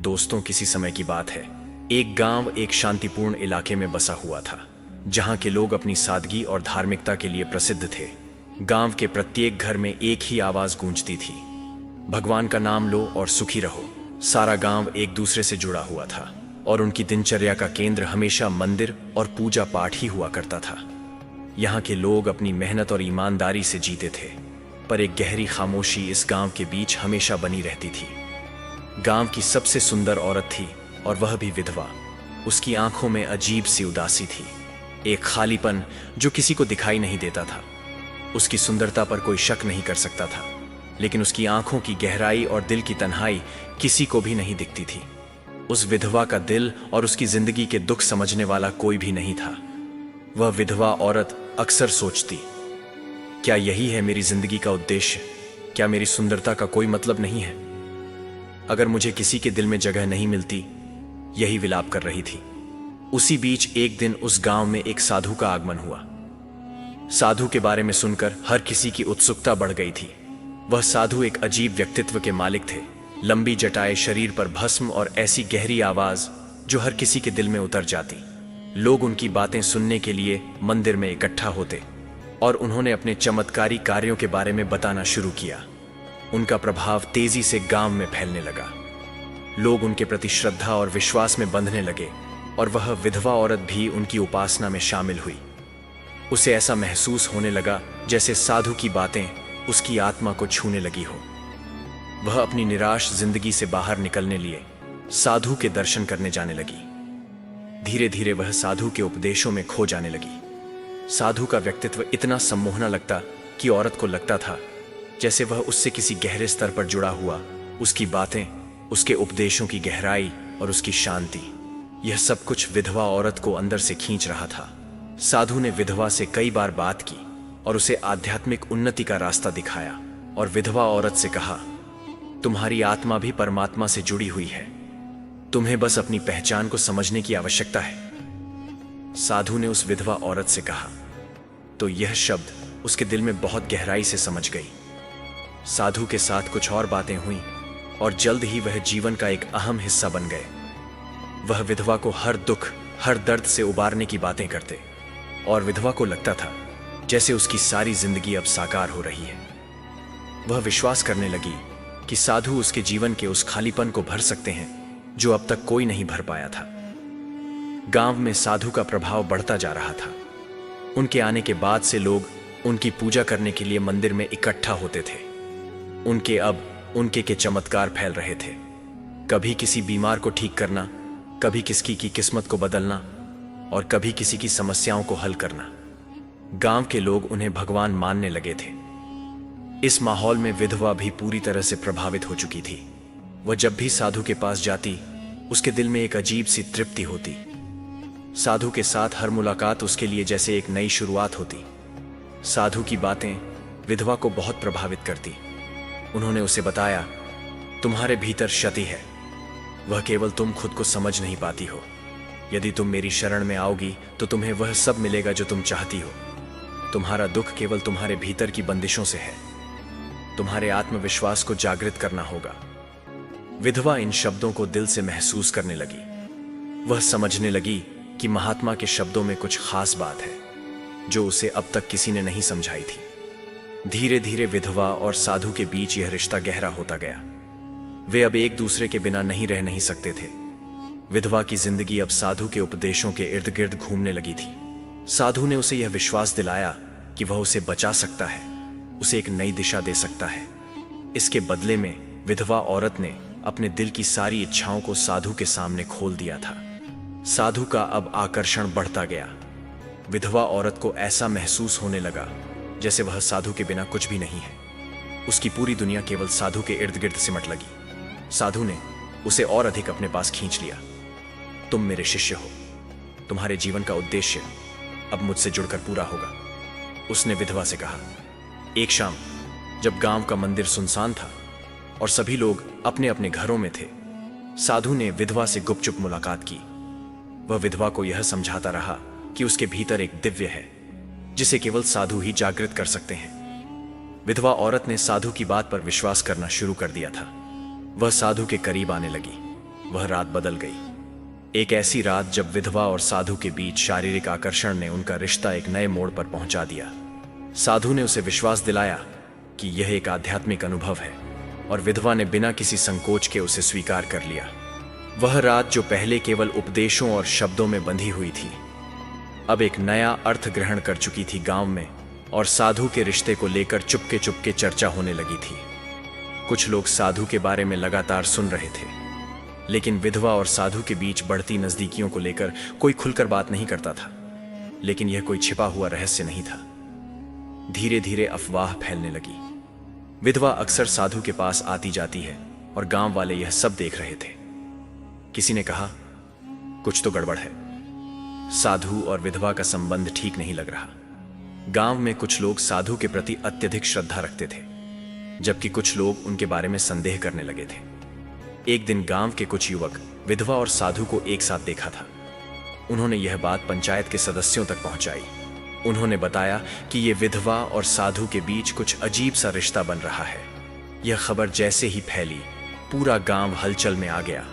दोस्तों, किसी समय की बात है। एक गांव एक शांतिपूर्ण इलाके में बसा हुआ था, जहां के लोग अपनी सादगी और धार्मिकता के लिए प्रसिद्ध थे। गांव के प्रत्येक घर में एक ही आवाज गूंजती थी, भगवान का नाम लो और सुखी रहो। सारा गांव एक दूसरे से जुड़ा हुआ था और उनकी दिनचर्या का केंद्र हमेशा मंदिर और पूजा पाठ ही हुआ करता था। यहाँ के लोग अपनी मेहनत और ईमानदारी से जीते थे, पर एक गहरी खामोशी इस गांव के बीच हमेशा बनी रहती थी। गांव की सबसे सुंदर औरत थी, और वह भी विधवा। उसकी आंखों में अजीब सी उदासी थी, एक खालीपन जो किसी को दिखाई नहीं देता था। उसकी सुंदरता पर कोई शक नहीं कर सकता था, लेकिन उसकी आंखों की गहराई और दिल की तन्हाई किसी को भी नहीं दिखती थी। उस विधवा का दिल और उसकी जिंदगी के दुख समझने वाला कोई भी नहीं था। वह विधवा औरत अक्सर सोचती, क्या यही है मेरी जिंदगी का उद्देश्य? क्या मेरी सुंदरता का कोई मतलब नहीं है? अगर मुझे किसी के दिल में जगह नहीं मिलती, यही विलाप कर रही थी। उसी बीच एक दिन उस गांव में एक साधु का आगमन हुआ। साधु के बारे में सुनकर हर किसी की उत्सुकता बढ़ गई थी। वह साधु एक अजीब व्यक्तित्व के मालिक थे, लंबी जटाएं, शरीर पर भस्म और ऐसी गहरी आवाज जो हर किसी के दिल में उतर जाती। लोग उनकी बातें सुनने के लिए मंदिर में इकट्ठा होते और उन्होंने अपने चमत्कारी कार्यों के बारे में बताना शुरू किया। उनका प्रभाव तेजी से गांव में फैलने लगा। लोग उनके प्रति श्रद्धा और विश्वास में बंधने लगे, और वह विधवा औरत भी उनकी उपासना में शामिल हुई। उसे ऐसा महसूस होने लगा जैसे साधु की बातें उसकी आत्मा को छूने लगी हो। वह अपनी निराश जिंदगी से बाहर निकलने लिए साधु के दर्शन करने जाने लगी। धीरे धीरे वह साधु के उपदेशों में खो जाने लगी। साधु का व्यक्तित्व इतना सम्मोहना लगता कि औरत को लगता था जैसे वह उससे किसी गहरे स्तर पर जुड़ा हुआ। उसकी बातें, उसके उपदेशों की गहराई और उसकी शांति, यह सब कुछ विधवा औरत को अंदर से खींच रहा था। साधु ने विधवा से कई बार बात की और उसे आध्यात्मिक उन्नति का रास्ता दिखाया, और विधवा औरत से कहा, तुम्हारी आत्मा भी परमात्मा से जुड़ी हुई है, तुम्हें बस अपनी पहचान को समझने की आवश्यकता है। साधु ने उस विधवा औरत से कहा, तो यह शब्द उसके दिल में बहुत गहराई से समझ गई। साधु के साथ कुछ और बातें हुईं, और जल्द ही वह जीवन का एक अहम हिस्सा बन गए। वह विधवा को हर दुख, हर दर्द से उबारने की बातें करते, और विधवा को लगता था जैसे उसकी सारी जिंदगी अब साकार हो रही है। वह विश्वास करने लगी कि साधु उसके जीवन के उस खालीपन को भर सकते हैं जो अब तक कोई नहीं भर पाया था। गांव में साधु का प्रभाव बढ़ता जा रहा था। उनके आने के बाद से लोग उनकी पूजा करने के लिए मंदिर में इकट्ठा होते थे। उनके के चमत्कार फैल रहे थे। कभी किसी बीमार को ठीक करना, कभी किसी की किस्मत को बदलना, और कभी किसी की समस्याओं को हल करना। गांव के लोग उन्हें भगवान मानने लगे थे। इस माहौल में विधवा भी पूरी तरह से प्रभावित हो चुकी थी। वह जब भी साधु के पास जाती, उसके दिल में एक अजीब सी तृप्ति होती। साधु के साथ हर मुलाकात उसके लिए जैसे एक नई शुरुआत होती। साधु की बातें विधवा को बहुत प्रभावित करती। उन्होंने उसे बताया, तुम्हारे भीतर क्षति है, वह केवल तुम खुद को समझ नहीं पाती हो। यदि तुम मेरी शरण में आओगी तो तुम्हें वह सब मिलेगा जो तुम चाहती हो। तुम्हारा दुख केवल तुम्हारे भीतर की बंदिशों से है। तुम्हारे आत्मविश्वास को जागृत करना होगा। विधवा इन शब्दों को दिल से महसूस करने लगी। वह समझने लगी कि महात्मा के शब्दों में कुछ खास बात है जो उसे अब तक किसी ने नहीं समझाई थी। धीरे धीरे विधवा और साधु के बीच यह रिश्ता गहरा होता गया। वे अब एक दूसरे के बिना नहीं सकते थे। विधवा की जिंदगी अब साधु के उपदेशों के इर्द गिर्द घूमने लगी थी। साधु ने उसे यह विश्वास दिलाया कि वह उसे बचा सकता है, उसे एक नई दिशा दे सकता है। इसके बदले में विधवा औरत ने अपने दिल की सारी इच्छाओं को साधु के सामने खोल दिया था। साधु का अब आकर्षण बढ़ता गया। विधवा औरत को ऐसा महसूस होने लगा जैसे वह साधु के बिना कुछ भी नहीं है। उसकी पूरी दुनिया केवल साधु के इर्द गिर्द सिमट लगी। साधु ने उसे और अधिक अपने पास खींच लिया। तुम मेरे शिष्य हो, तुम्हारे जीवन का उद्देश्य अब मुझसे जुड़कर पूरा होगा, उसने विधवा से कहा। एक शाम जब गांव का मंदिर सुनसान था और सभी लोग अपने अपने घरों में थे, साधु ने विधवा से गुपचुप मुलाकात की। वह विधवा को यह समझाता रहा कि उसके भीतर एक दिव्य है जिसे केवल साधु ही जागृत कर सकते हैं। विधवा औरत ने साधु की बात पर विश्वास करना शुरू कर दिया था। वह साधु के करीब आने लगी, वह रात बदल गई। एक ऐसी रात जब विधवा और साधु के बीच शारीरिक आकर्षण ने उनका रिश्ता एक नए मोड़ पर पहुंचा दिया। साधु ने उसे विश्वास दिलाया कि यह एक आध्यात्मिक अनुभव है और विधवा ने बिना किसी संकोच के उसे स्वीकार कर लिया। वह रात जो पहले केवल उपदेशों और शब्दों में बंधी हुई थी, अब एक नया अर्थ ग्रहण कर चुकी थी गांव में, और साधु के रिश्ते को लेकर चुपके चुपके चर्चा होने लगी थी। कुछ लोग साधु के बारे में लगातार सुन रहे थे, लेकिन विधवा और साधु के बीच बढ़ती नजदीकियों को लेकर कोई खुलकर बात नहीं करता था। लेकिन यह कोई छिपा हुआ रहस्य नहीं था। धीरे धीरे अफवाह फैलने लगी। विधवा अक्सर साधु के पास आती जाती है और गांव वाले यह सब देख रहे थे। किसी ने कहा, कुछ तो गड़बड़ है, साधु और विधवा का संबंध ठीक नहीं लग रहा। गांव में कुछ लोग साधु के प्रति अत्यधिक श्रद्धा रखते थे, जबकि कुछ लोग उनके बारे में संदेह करने लगे थे। एक दिन गांव के कुछ युवक विधवा और साधु को एक साथ देखा था। उन्होंने यह बात पंचायत के सदस्यों तक पहुंचाई। उन्होंने बताया कि यह विधवा और साधु के बीच कुछ अजीब सा रिश्ता बन रहा है। यह खबर जैसे ही फैली, पूरा गांव हलचल में आ गया।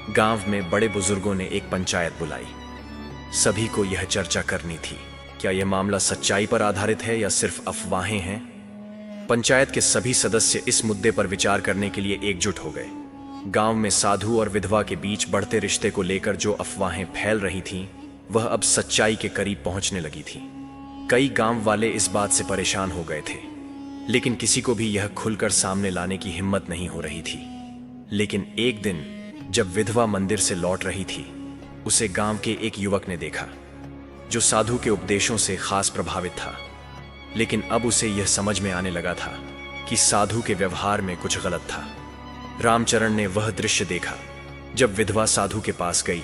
गांव में बड़े बुजुर्गों ने एक पंचायत बुलाई। सभी को यह चर्चा करनी थी, क्या यह मामला सच्चाई पर आधारित है या सिर्फ अफवाहें हैं। पंचायत के सभी सदस्य इस मुद्दे पर विचार करने के लिए एकजुट हो गए। गांव में साधु और विधवा के बीच बढ़ते रिश्ते को लेकर जो अफवाहें फैल रही थीं, वह अब सच्चाई के करीब पहुंचने लगी थी। कई गांव वाले इस बात से परेशान हो गए थे, लेकिन किसी को भी यह खुलकर सामने लाने की हिम्मत नहीं हो रही थी। लेकिन एक दिन जब विधवा मंदिर से लौट रही थी, उसे गांव के एक युवक ने देखा जो साधु के उपदेशों से खास प्रभावित था। लेकिन अब उसे यह समझ में आने लगा था कि साधु के व्यवहार में कुछ गलत था। रामचरण ने वह दृश्य देखा जब विधवा साधु के पास गई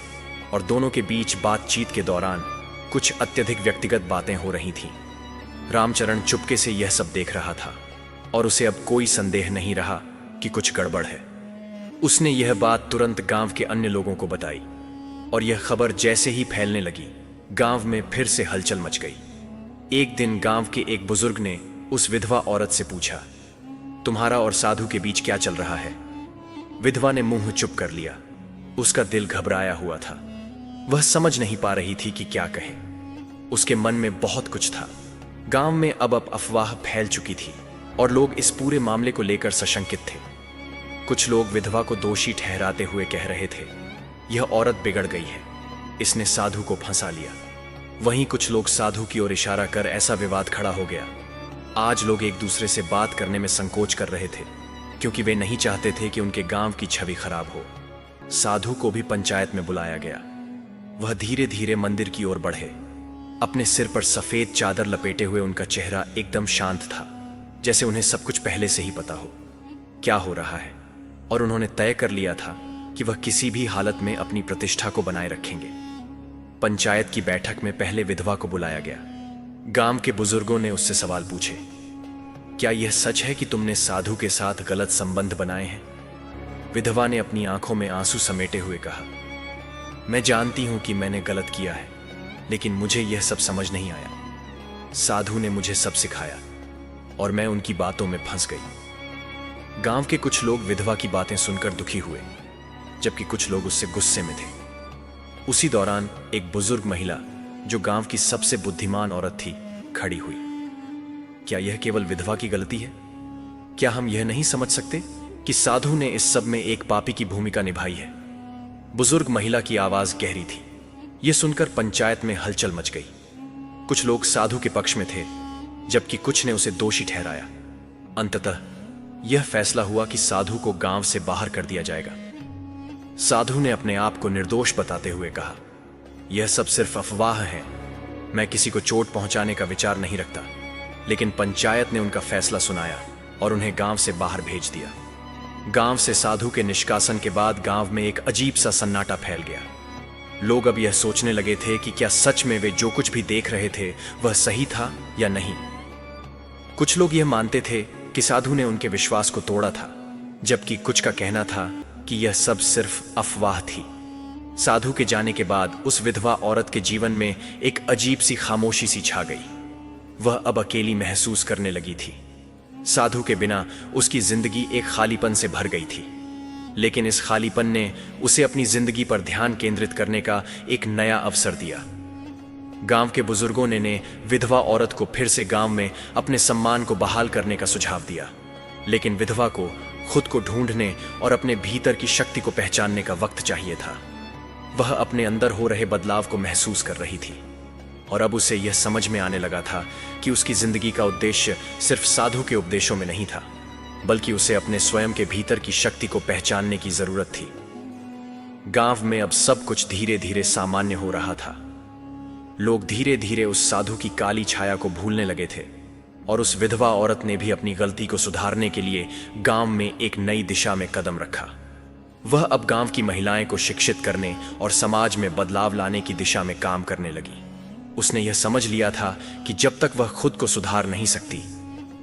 और दोनों के बीच बातचीत के दौरान कुछ अत्यधिक व्यक्तिगत बातें हो रही थीं। रामचरण चुपके से यह सब देख रहा था और उसे अब कोई संदेह नहीं रहा कि कुछ गड़बड़ है। उसने यह बात तुरंत गांव के अन्य लोगों को बताई और यह खबर जैसे ही फैलने लगी, गांव में फिर से हलचल मच गई। एक दिन गांव के एक बुजुर्ग ने उस विधवा औरत से पूछा, तुम्हारा और साधु के बीच क्या चल रहा है। विधवा ने मुंह चुप कर लिया। उसका दिल घबराया हुआ था। वह समझ नहीं पा रही थी कि क्या कहे। उसके मन में बहुत कुछ था। गांव में अब अफवाह फैल चुकी थी और लोग इस पूरे मामले को लेकर सशंकित थे। कुछ लोग विधवा को दोषी ठहराते हुए कह रहे थे, यह औरत बिगड़ गई है, इसने साधु को फंसा लिया। वहीं कुछ लोग साधु की ओर इशारा कर ऐसा विवाद खड़ा हो गया। आज लोग एक दूसरे से बात करने में संकोच कर रहे थे, क्योंकि वे नहीं चाहते थे कि उनके गांव की छवि खराब हो। साधु को भी पंचायत में बुलाया गया। वह धीरे धीरे मंदिर की ओर बढ़े। अपने सिर पर सफेद चादर लपेटे हुए उनका चेहरा एकदम शांत था, जैसे उन्हें सब कुछ पहले से ही पता हो क्या हो रहा है, और उन्होंने तय कर लिया था कि वह किसी भी हालत में अपनी प्रतिष्ठा को बनाए रखेंगे। पंचायत की बैठक में पहले विधवा को बुलाया गया। गांव के बुजुर्गों ने उससे सवाल पूछे, क्या यह सच है कि तुमने साधु के साथ गलत संबंध बनाए हैं। विधवा ने अपनी आंखों में आंसू समेटे हुए कहा, मैं जानती हूं कि मैंने गलत किया है, लेकिन मुझे यह सब समझ नहीं आया। साधु ने मुझे सब सिखाया और मैं उनकी बातों में फंस गई। गांव के कुछ लोग विधवा की बातें सुनकर दुखी हुए, जबकि कुछ लोग उससे गुस्से में थे। उसी दौरान एक बुजुर्ग महिला, जो गांव की सबसे बुद्धिमान औरत थी, खड़ी हुई। क्या यह केवल विधवा की गलती है? क्या हम यह नहीं समझ सकते कि साधु ने इस सब में एक पापी की भूमिका निभाई है? बुजुर्ग महिला की आवाज गहरी थी। यह सुनकर पंचायत में हलचल मच गई। कुछ लोग साधु के पक्ष में थे, जबकि कुछ ने उसे दोषी ठहराया। अंततः यह फैसला हुआ कि साधु को गांव से बाहर कर दिया जाएगा। साधु ने अपने आप को निर्दोष बताते हुए कहा, यह सब सिर्फ अफवाह है, मैं किसी को चोट पहुंचाने का विचार नहीं रखता। लेकिन पंचायत ने उनका फैसला सुनाया और उन्हें गांव से बाहर भेज दिया। गांव से साधु के निष्कासन के बाद गांव में एक अजीब सा सन्नाटा फैल गया। लोग अब यह सोचने लगे थे कि क्या सच में वे जो कुछ भी देख रहे थे वह सही था या नहीं। कुछ लोग यह मानते थे कि साधु ने उनके विश्वास को तोड़ा था, जबकि कुछ का कहना था कि यह सब सिर्फ अफवाह थी। साधु के जाने के बाद उस विधवा औरत के जीवन में एक अजीब सी खामोशी सी छा गई। वह अब अकेली महसूस करने लगी थी। साधु के बिना उसकी जिंदगी एक खालीपन से भर गई थी। लेकिन इस खालीपन ने उसे अपनी जिंदगी पर ध्यान केंद्रित करने का एक नया अवसर दिया। गांव के बुजुर्गों ने विधवा औरत को फिर से गांव में अपने सम्मान को बहाल करने का सुझाव दिया, लेकिन विधवा को खुद को ढूंढने और अपने भीतर की शक्ति को पहचानने का वक्त चाहिए था। वह अपने अंदर हो रहे बदलाव को महसूस कर रही थी और अब उसे यह समझ में आने लगा था कि उसकी जिंदगी का उद्देश्य सिर्फ साधु के उपदेशों में नहीं था, बल्कि उसे अपने स्वयं के भीतर की शक्ति को पहचानने की जरूरत थी। गांव में अब सब कुछ धीरे धीरे सामान्य हो रहा था। लोग धीरे धीरे उस साधु की काली छाया को भूलने लगे थे और उस विधवा औरत ने भी अपनी गलती को सुधारने के लिए गांव में एक नई दिशा में कदम रखा। वह अब गांव की महिलाएं को शिक्षित करने और समाज में बदलाव लाने की दिशा में काम करने लगी। उसने यह समझ लिया था कि जब तक वह खुद को सुधार नहीं सकती,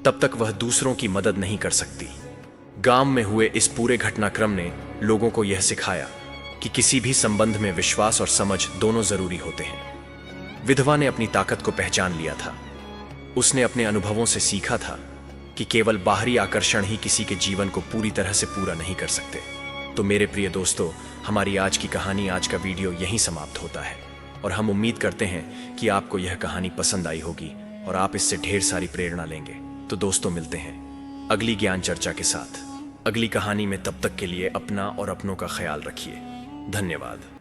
तब तक वह दूसरों की मदद नहीं कर सकती। गांव में हुए इस पूरे घटनाक्रम ने लोगों को यह सिखाया कि किसी भी संबंध में विश्वास और समझ दोनों जरूरी होते हैं। विधवा ने अपनी ताकत को पहचान लिया था। उसने अपने अनुभवों से सीखा था कि केवल बाहरी आकर्षण ही किसी के जीवन को पूरी तरह से पूरा नहीं कर सकते। तो मेरे प्रिय दोस्तों, हमारी आज की कहानी, आज का वीडियो यहीं समाप्त होता है और हम उम्मीद करते हैं कि आपको यह कहानी पसंद आई होगी और आप इससे ढेर सारी प्रेरणा लेंगे। तो दोस्तों, मिलते हैं अगली ज्ञान चर्चा के साथ अगली कहानी में। तब तक के लिए अपना और अपनों का ख्याल रखिए। धन्यवाद।